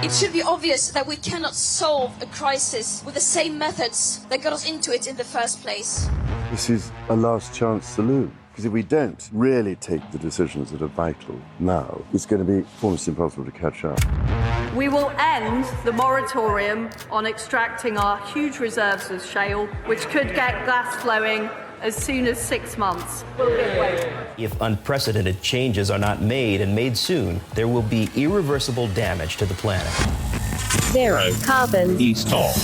It should be obvious that we cannot solve a crisis with the same methods that got us into it in the first place. This is a last chance saloon. Because if we don't really take the decisions that are vital now, it's going to be almost impossible to catch up. We will end the moratorium on extracting our huge reserves of shale, which could get gas flowing as soon as 6 months. We'll give way. If unprecedented changes are not made and made soon, there will be irreversible damage to the planet. Zero carbon. East Talk.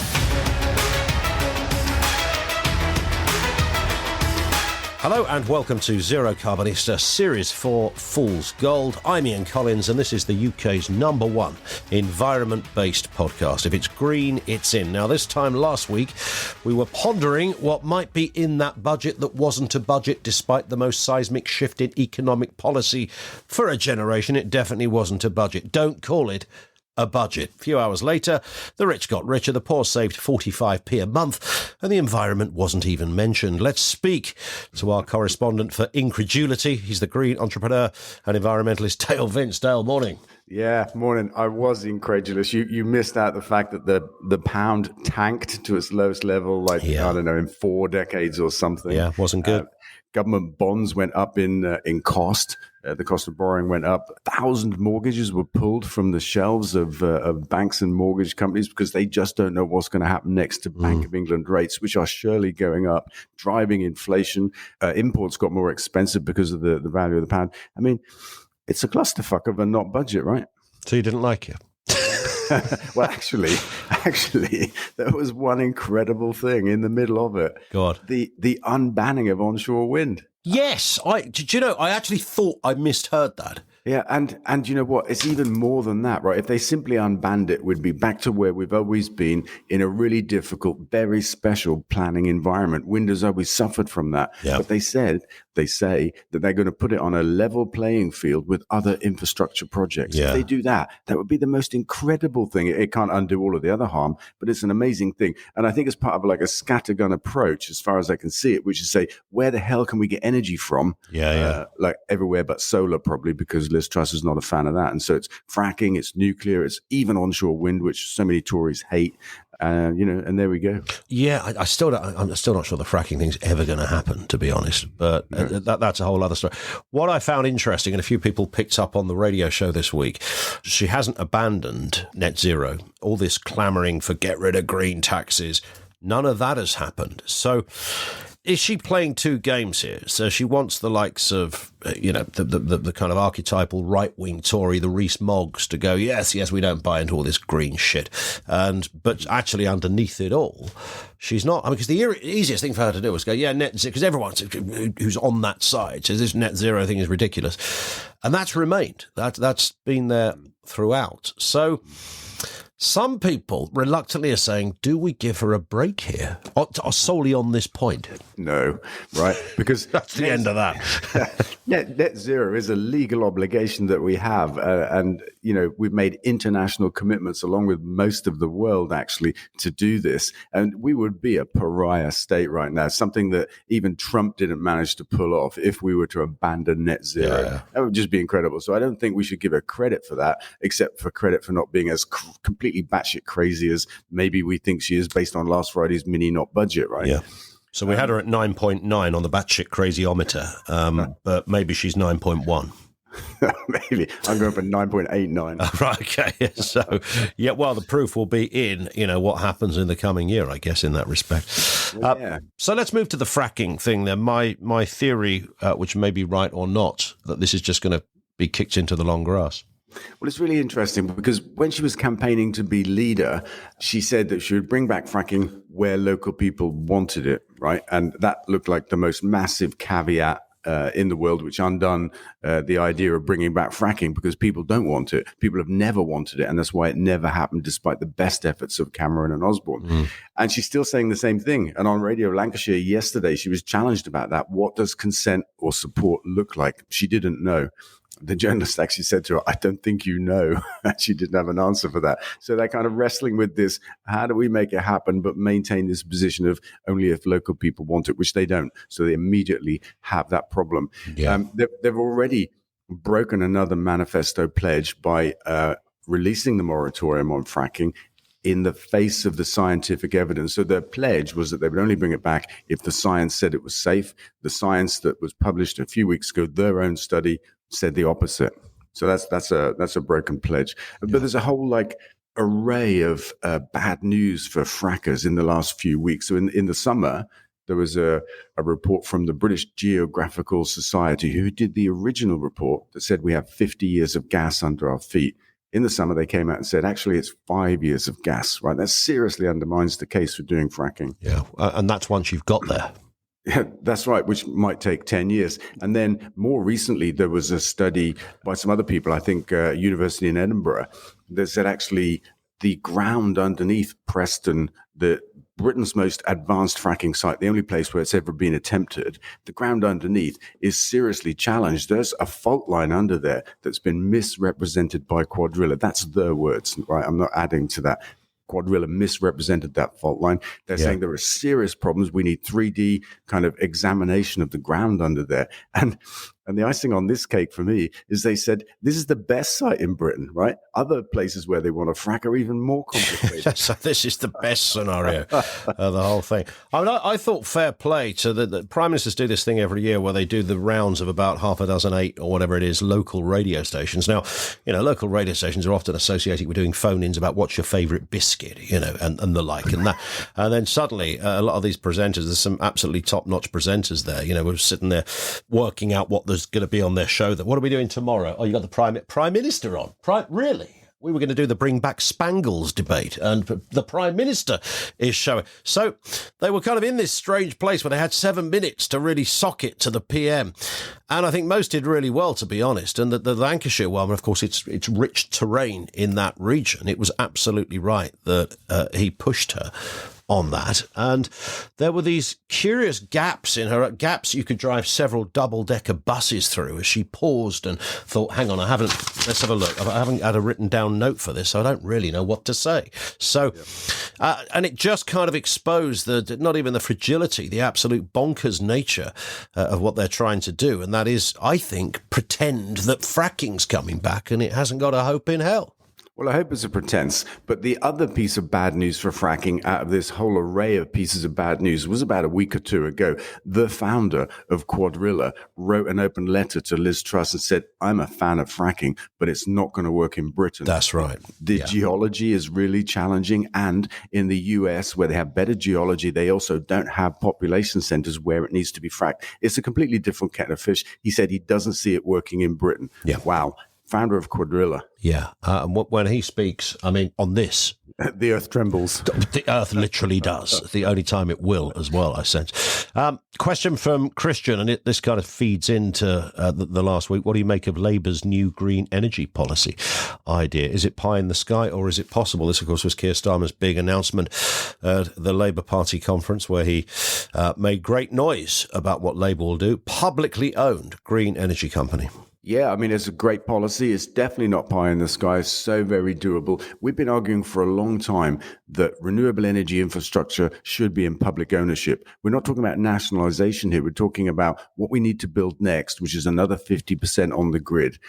Hello and welcome to Zero Carbonista, Series 4 Fool's Gold. I'm Ian Collins and this is the UK's #1 environment-based podcast. If it's green, it's in. Now, this time last week, we were pondering what might be in that budget that wasn't a budget despite the most seismic shift in economic policy for a generation. It definitely wasn't a budget. Don't call it a budget. A few hours later, the rich got richer, the poor saved 45p a month, and the environment wasn't even mentioned. Let's speak to our correspondent for incredulity. He's the green entrepreneur and environmentalist Dale Vince. Dale, morning. Yeah, morning. I was incredulous. You missed out the fact that the pound tanked to its lowest level, I don't know, in 4 decades or something. Yeah, wasn't good. Government bonds went up in cost. The cost of borrowing went up. 1,000 mortgages were pulled from the shelves of banks and mortgage companies because they just don't know what's going to happen next to Bank of England rates, which are surely going up, driving inflation. Imports got more expensive because of the value of the pound. I mean, it's a clusterfuck of a not budget, right? So you didn't like it? Well, actually, there was one incredible thing in the middle of it. God. The unbanning of onshore wind. Yes. Do you know, I actually thought I misheard that. Yeah, and you know what? It's even more than that, right? If they simply unbanned it, we'd be back to where we've always been, in a really difficult, very special planning environment. Wind has always suffered from that. Yeah. But they say that they're going to put it on a level playing field with other infrastructure projects. Yeah. If they do that, that would be the most incredible thing. It can't undo all of the other harm, but it's an amazing thing. And I think it's part of like a scattergun approach, as far as I can see it, which is say, where the hell can we get energy from? Like everywhere but solar, probably, because Liz Truss is not a fan of that. And so it's fracking, it's nuclear, it's even onshore wind, which so many Tories hate. And there we go. Yeah, I'm still not sure the fracking thing's ever going to happen, to be honest. But that's a whole other story. What I found interesting, and a few people picked up on the radio show this week, she hasn't abandoned net zero. All this clamouring for get rid of green taxes, none of that has happened. So is she playing two games here? So she wants the likes of, the kind of archetypal right-wing Tory, the Rees-Moggs, to go, yes, we don't buy into all this green shit. But actually underneath it all, she's not. I mean, because the easiest thing for her to do was go, yeah, net zero, because everyone who's on that side says this net zero thing is ridiculous. And that's remained. That's been there throughout. So some people reluctantly are saying, do we give her a break here? Or solely on this point? No, right? Because that's the end of that. Net zero is a legal obligation that we have. And we've made international commitments along with most of the world, actually, to do this. And we would be a pariah state right now, something that even Trump didn't manage to pull off if we were to abandon net zero. Yeah. That would just be incredible. So I don't think we should give her credit for that, except for credit for not being as completely batshit crazy as maybe we think she is based on last Friday's mini not budget, right? Yeah. So we had her at 9.9 on the batshit crazyometer, but maybe she's 9.1. Maybe. I'm going for 9.89. Right, okay. So, yeah, well, the proof will be in, what happens in the coming year, I guess, in that respect. So let's move to the fracking thing then. My theory, which may be right or not, that this is just going to be kicked into the long grass. Well, it's really interesting because when she was campaigning to be leader, she said that she would bring back fracking where local people wanted it, right? And that looked like the most massive caveat in the world, which undone the idea of bringing back fracking because people don't want it. People have never wanted it, and that's why it never happened despite the best efforts of Cameron and Osborne. And she's still saying the same thing. And on Radio Lancashire yesterday, she was challenged about that. What does consent or support look like? She didn't know. The journalist actually said to her, I don't think you know. She didn't have an answer for that. So they're kind of wrestling with this. How do we make it happen, but maintain this position of only if local people want it, which they don't. So they immediately have that problem. Yeah. They've already broken another manifesto pledge by releasing the moratorium on fracking in the face of the scientific evidence. So their pledge was that they would only bring it back if the science said it was safe. The science that was published a few weeks ago, their own study, said the opposite. So that's a broken pledge. Yeah. But there's a whole array of bad news for frackers in the last few weeks. So in the summer, there was a report from the British Geographical Society, who did the original report that said we have 50 years of gas under our feet. In the summer, they came out and said, actually, it's 5 years of gas, right? That seriously undermines the case for doing fracking. Yeah, and that's once you've got there. Yeah, that's right, which might take 10 years. And then more recently, there was a study by some other people, I think University in Edinburgh, that said actually the ground underneath Preston, Britain's most advanced fracking site, the only place where it's ever been attempted, the ground underneath is seriously challenged. There's a fault line under there that's been misrepresented by Quadrilla. That's their words, right? I'm not adding to that. Quadrilla misrepresented that fault line. They're saying there are serious problems. We need 3D kind of examination of the ground under there. And the icing on this cake for me is they said, this is the best site in Britain, right? Other places where they want to frack are even more complicated. So this is the best scenario of the whole thing. I thought fair play to the Prime Ministers do this thing every year where they do the rounds of about half a dozen, 8 or whatever it is, local radio stations. Now, local radio stations are often associated with doing phone-ins about what's your favourite biscuit, and the like and that. And then suddenly a lot of these presenters, there's some absolutely top-notch presenters there, we're sitting there working out what there's going to be on their show. What are we doing tomorrow? Oh, you got the Prime Minister on. Really? We were going to do the Bring Back Spangles debate, and the Prime Minister is showing. So they were kind of in this strange place where they had 7 minutes to really sock it to the PM. And I think most did really well, to be honest. And the Lancashire one, of course, it's rich terrain in that region. It was absolutely right that he pushed her on that. And there were these curious gaps in her, gaps you could drive several double-decker buses through, as she paused and thought, hang on, let's have a look. I haven't had a written down note for this, so I don't really know what to say. So, and it just kind of exposed not even the fragility, the absolute bonkers nature of what they're trying to do. And that is, I think, pretend that fracking's coming back and it hasn't got a hope in hell. Well, I hope it's a pretense. But the other piece of bad news for fracking out of this whole array of pieces of bad news was about a week or two ago. The founder of Quadrilla wrote an open letter to Liz Truss and said, I'm a fan of fracking, but it's not going to work in Britain. That's right. The geology is really challenging. And in the US, where they have better geology, they also don't have population centers where it needs to be fracked. It's a completely different kettle of fish. He said he doesn't see it working in Britain. Yeah. Wow. Founder of Quadrilla. Yeah. And when he speaks, on this, the earth trembles. The earth literally does. The only time it will as well, I sense. Question from Christian, and this kind of feeds into the last week. What do you make of Labour's new green energy policy idea? Is it pie in the sky or is it possible? This, of course, was Keir Starmer's big announcement at the Labour Party conference where he made great noise about what Labour will do. Publicly owned green energy company. Yeah, it's a great policy. It's definitely not pie in the sky. It's so very doable. We've been arguing for a long time that renewable energy infrastructure should be in public ownership. We're not talking about nationalization here. We're talking about what we need to build next, which is another 50% on the grid.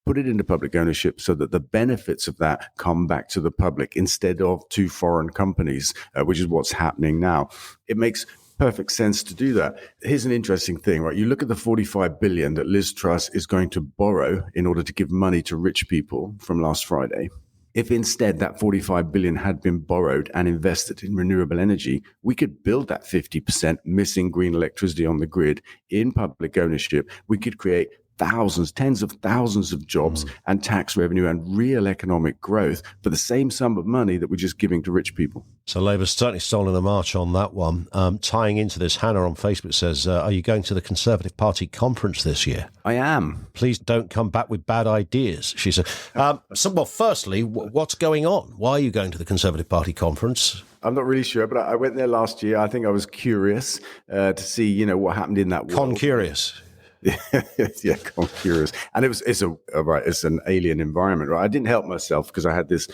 Put it into public ownership so that the benefits of that come back to the public instead of to foreign companies, which is what's happening now. It makes perfect sense to do that. Here's an interesting thing, right? You look at the 45 billion that Liz Truss is going to borrow in order to give money to rich people from last Friday. If instead that 45 billion had been borrowed and invested in renewable energy, we could build that 50% missing green electricity on the grid in public ownership. We could create thousands, tens of thousands of jobs and tax revenue and real economic growth for the same sum of money that we're just giving to rich people. So Labour's certainly stolen a march on that one. Tying into this, Hannah on Facebook says, are you going to the Conservative Party conference this year? I am. Please don't come back with bad ideas, she said. Firstly, what's going on? Why are you going to the Conservative Party conference? I'm not really sure, but I went there last year. I think I was curious to see, what happened in that world. Con-curious. Yeah, curious, and it's an alien environment, right? I didn't help myself because I had this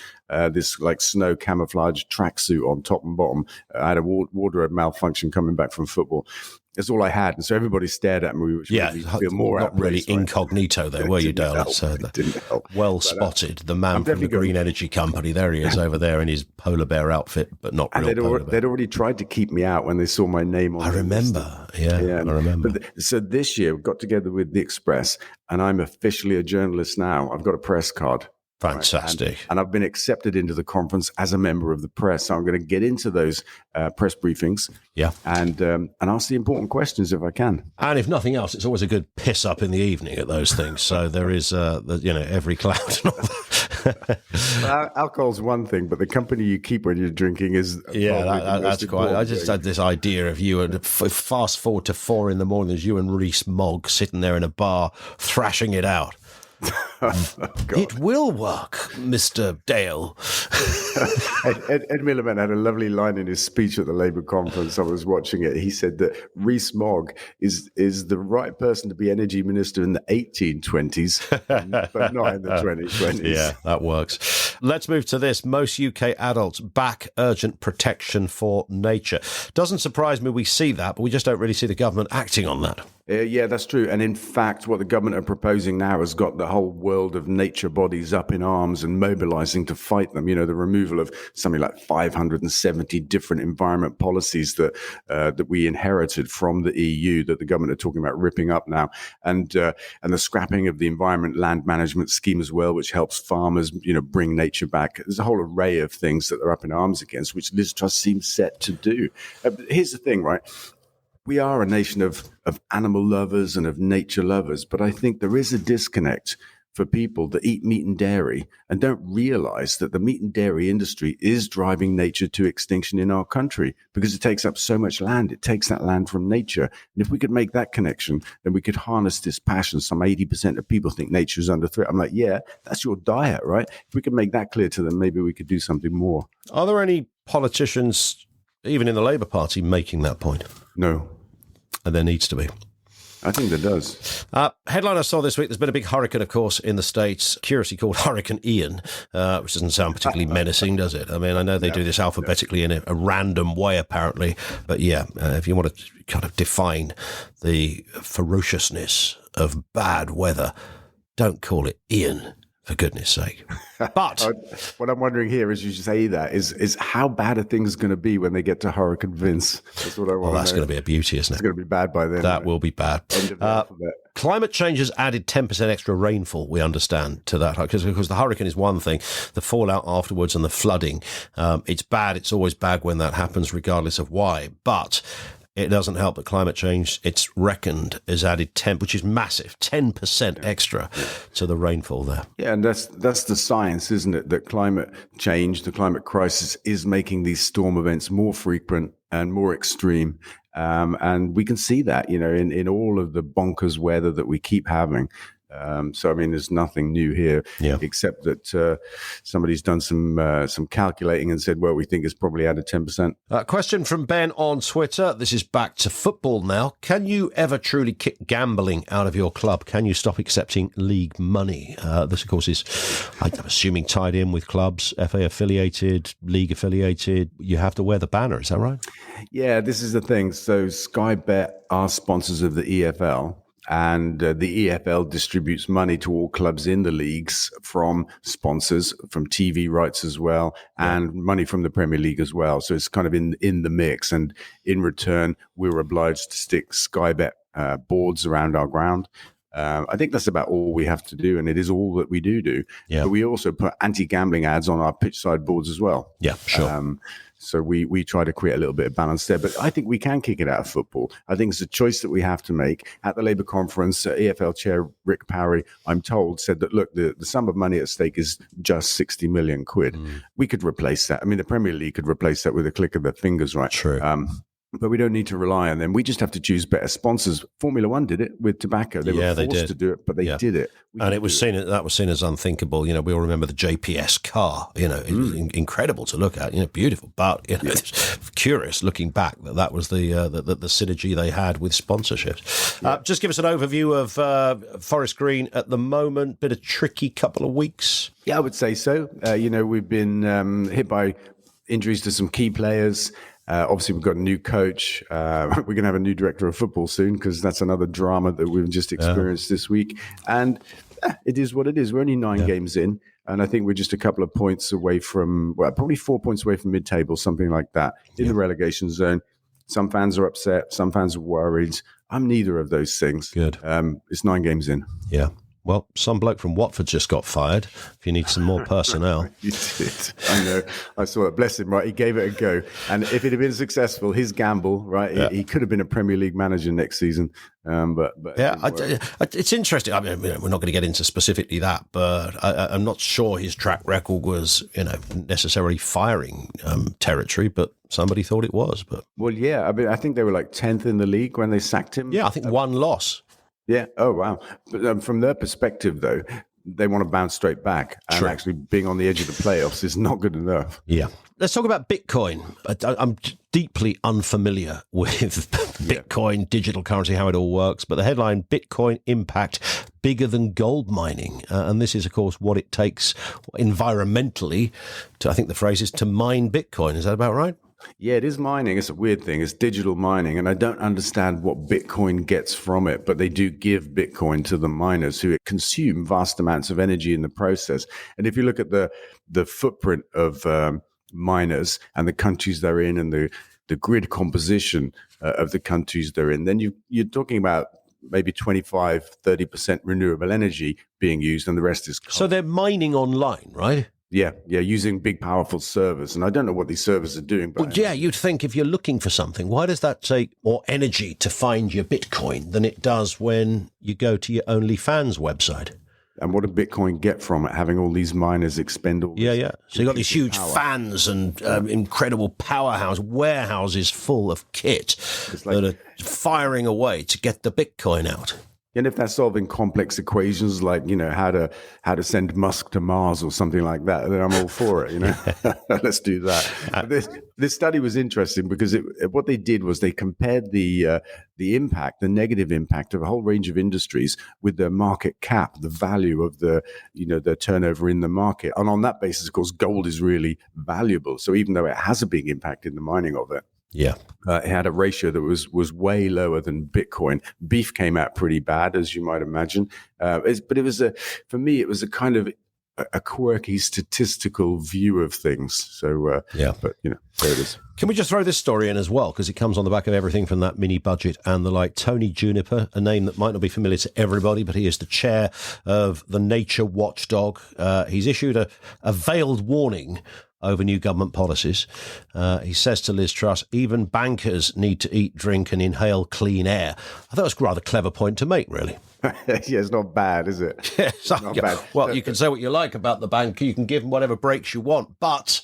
like snow camouflage tracksuit on top and bottom. I had a wardrobe malfunction coming back from football, That's all I had. And so everybody stared at me, which made me feel more not really incognito there, were you, Dale? It didn't help. Well spotted. The man from the Green Energy Company. There he is over there in his polar bear outfit, but not real polar bear. They'd already tried to keep me out when they saw my name on I remember. Yeah, I remember. So this year, we got together with The Express, and I'm officially a journalist now. I've got a press card. Fantastic. Right? And I've been accepted into the conference as a member of the press. So I'm going to get into those press briefings. Yeah. And ask the important questions if I can. And if nothing else, it's always a good piss up in the evening at those things. So there is, every cloud and all that. Alcohol's one thing, but the company you keep when you're drinking is that's quite. I just had this idea of you, and fast forward to 4 a.m. There's you and Rees Mogg sitting there in a bar thrashing it out. It will work, Mr. Dale. Ed Miliband had a lovely line in his speech at the Labour conference. I was watching it. He said that Rees Mogg is the right person to be energy minister in the 1820s, but not in the 2020s. Yeah, that works. Let's move to this. Most UK adults back urgent protection for nature. Doesn't surprise me we see that, but we just don't really see the government acting on that. Yeah, that's true. And in fact, what the government are proposing now has got the whole world of nature bodies up in arms and mobilizing to fight them. You know, the removal of something like 570 different environment policies that we inherited from the EU that the government are talking about ripping up now. And the scrapping of the environment land management scheme as well, which helps farmers, bring nature back. There's a whole array of things that they're up in arms against, which Liz Truss seems set to do. Here's the thing, right? We are a nation of animal lovers and of nature lovers, but I think there is a disconnect for people that eat meat and dairy and don't realize that the meat and dairy industry is driving nature to extinction in our country because it takes up so much land. It takes that land from nature. And if we could make that connection, then we could harness this passion. Some 80% of people think nature is under threat. I'm like, yeah, that's your diet, right? If we could make that clear to them, maybe we could do something more. Are there any politicians, even in the Labour Party, making that point? No. And there needs to be. I think there does. Headline I saw this week, there's been a big hurricane, of course, in the States, curiously called Hurricane Ian, which doesn't sound particularly menacing, does it? I mean, I know they do this alphabetically in a random way, apparently. But yeah, if you want to kind of define the ferociousness of bad weather, don't call it Ian, for goodness sake. But what I'm wondering here, as you say that, is how bad are things going to be when they get to Hurricane Vince? That's what I want to know. Well, that's going to be a beauty, isn't it? It's going to be bad by then. That will be bad. End of the alphabet. Climate change has added 10% extra rainfall, we understand, to that. Because the hurricane is one thing, the fallout afterwards and the flooding, it's bad. It's always bad when that happens, regardless of why. But it doesn't help that climate change, it's reckoned, has added 10, which is massive, 10% extra to the rainfall there. Yeah, and that's the science, isn't it? That climate change, the climate crisis is making these storm events more frequent and more extreme. And we can see that, in all of the bonkers weather that we keep having. So, I mean, there's nothing new here, except that somebody's done some calculating and said, well, we think it's probably added 10%. Question from Ben on Twitter. This is back to football now. Can you ever truly kick gambling out of your club? Can you stop accepting league money? This, of course, is, I'm assuming, tied in with clubs, FA affiliated, league affiliated. You have to wear the banner. Is that right? Yeah, this is the thing. So Sky Bet are sponsors of the EFL. And the EFL distributes money to all clubs in the leagues from sponsors, from TV rights as well, and money from the Premier League as well. So it's kind of in the mix. And in return, we're obliged to stick Sky Bet boards around our ground. I think that's about all we have to do, and it is all that we do. Yeah. But we also put anti-gambling ads on our pitch side boards as well. Yeah, sure. So we try to create a little bit of balance there. But I think we can kick it out of football. I think it's a choice that we have to make. At the Labour conference, EFL chair Rick Parry, I'm told, said that, look, the sum of money at stake is just 60 million quid. We could replace that. I mean, the Premier League could replace that with a click of their fingers, right? True. But we don't need to rely on them. We just have to choose better sponsors. Formula One did it with tobacco. They were forced to do it, but they did it. And it was that was seen as unthinkable. We all remember the JPS car. It was incredible to look at. Beautiful, but it's curious looking back that was the synergy they had with sponsorships. Just give us an overview of Forest Green at the moment. Been a tricky couple of weeks. Yeah, I would say so. We've been hit by injuries to some key players. Obviously, we've got a new coach. We're going to have a new director of football soon because that's another drama that we've just experienced this week. And it is what it is. We're only 9 games in. And I think we're just a couple of points away from, probably 4 points away from mid-table, something like that, in the relegation zone. Some fans are upset. Some fans are worried. I'm neither of those things. Good. It's 9 games in. Yeah. Well, some bloke from Watford just got fired. If you need some more personnel. He did. I know. I saw it. Bless him, right? He gave it a go. And if it had been successful, his gamble, right, he could have been a Premier League manager next season. But yeah, it's interesting. I mean, we're not going to get into specifically that, but I'm not sure his track record was, necessarily firing territory, but somebody thought it was. But well, yeah. I mean, I think they were like 10th in the league when they sacked him. Yeah, I think 1 loss. Yeah. Oh, wow. But from their perspective, though, they want to bounce straight back. And actually being on the edge of the playoffs is not good enough. Yeah. Let's talk about Bitcoin. I'm deeply unfamiliar with Bitcoin, digital currency, how it all works. But the headline, Bitcoin impact bigger than gold mining. And this is, of course, what it takes environmentally to, I think the phrase is, to mine Bitcoin. Is that about right? Yeah, it is mining. It's a weird thing. It's digital mining. And I don't understand what Bitcoin gets from it, but they do give Bitcoin to the miners who consume vast amounts of energy in the process. And if you look at the footprint of miners and the countries they're in and the grid composition of the countries they're in, then you're talking about maybe 25, 30% renewable energy being used and the rest is coal. So they're mining online, right? Yeah, using big, powerful servers. And I don't know what these servers are doing. But well, yeah, you'd think if you're looking for something, why does that take more energy to find your Bitcoin than it does when you go to your OnlyFans website? And what did Bitcoin get from it, having all these miners expend all this? Yeah. So you've got these huge fans and incredible powerhouse warehouses full of kit that are firing away to get the Bitcoin out. And if they're solving complex equations like, how to send Musk to Mars or something like that, then I'm all for it, Let's do that. This study was interesting because what they did was they compared the negative impact of a whole range of industries with their market cap, the value of their turnover in the market. And on that basis, of course, gold is really valuable. So even though it has a big impact in the mining of it, yeah, it had a ratio that was way lower than Bitcoin. Beef came out pretty bad, as you might imagine. But it was for me, it was a kind of a quirky statistical view of things. So but there it is. Can we just throw this story in as well? Because it comes on the back of everything from that mini budget and the like. Tony Juniper, a name that might not be familiar to everybody, but he is the chair of the Nature Watchdog. He's issued a veiled warning over new government policies. He says to Liz Truss, even bankers need to eat, drink and inhale clean air. I thought it was a rather clever point to make, really. Yeah, it's not bad, is it? It's not bad. Well, you can say what you like about the banker. You can give them whatever breaks you want, but,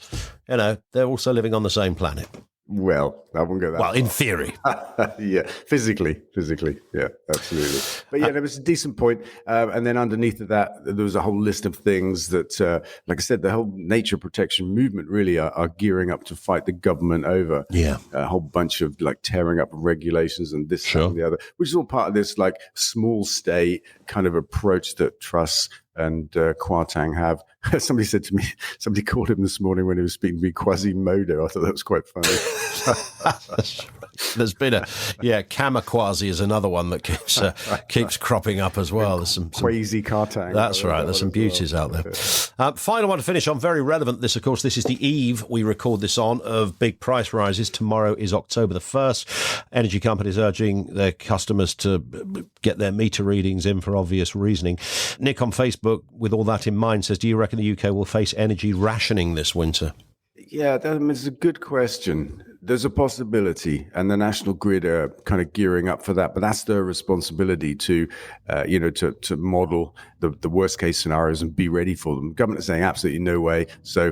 they're also living on the same planet. Well, I won't go that Well, in theory. Yeah, physically. Yeah, absolutely. But yeah, there was a decent point. And then underneath of that, there was a whole list of things that, like I said, the whole nature protection movement really are gearing up to fight the government over. Yeah. A whole bunch of tearing up of regulations and this and the other, which is all part of this small state kind of approach that Truss and Kwarteng have. Somebody said to me, somebody called him this morning when he was speaking to me Quasimodo. I thought that was quite funny. There's been Kamikaze is another one that keeps cropping up as well. There's some Quasi Kwarteng. That's right. There's some beauties out there. Final one to finish on, very relevant. This is the eve we record this on of big price rises. Tomorrow is October the 1st. Energy companies urging their customers to get their meter readings in for obvious reasoning. Nick on Facebook, with all that in mind, says, do you reckon the UK will face energy rationing this winter? Yeah, it's a good question. There's a possibility, and the National Grid are kind of gearing up for that. But that's their responsibility to model the worst case scenarios and be ready for them. The government is saying absolutely no way. So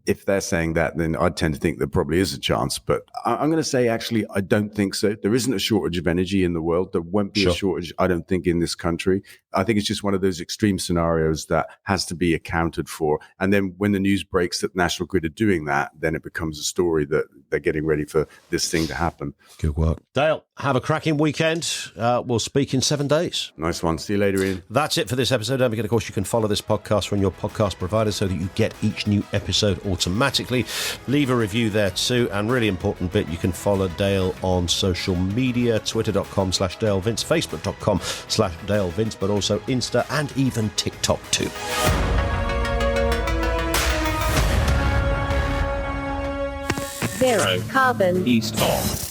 if they're saying that, then I'd tend to think there probably is a chance. But I'm going to say, actually, I don't think so. There isn't a shortage of energy in the world. There won't be a shortage, I don't think, in this country. I think it's just one of those extreme scenarios that has to be accounted for. And then when the news breaks that National Grid are doing that, then it becomes a story that they're getting ready for this thing to happen. Good work. Dale, have a cracking weekend. We'll speak in 7 days. Nice one. See you later, Ian. That's it for this episode. Don't forget, of course, you can follow this podcast from your podcast provider so that you get each new episode automatically. Leave a review there too, and really important bit, you can follow Dale on social media, twitter.com/Dale Vince, facebook.com/Dale Vince, but also Insta and even TikTok too. Zero carbon. East on.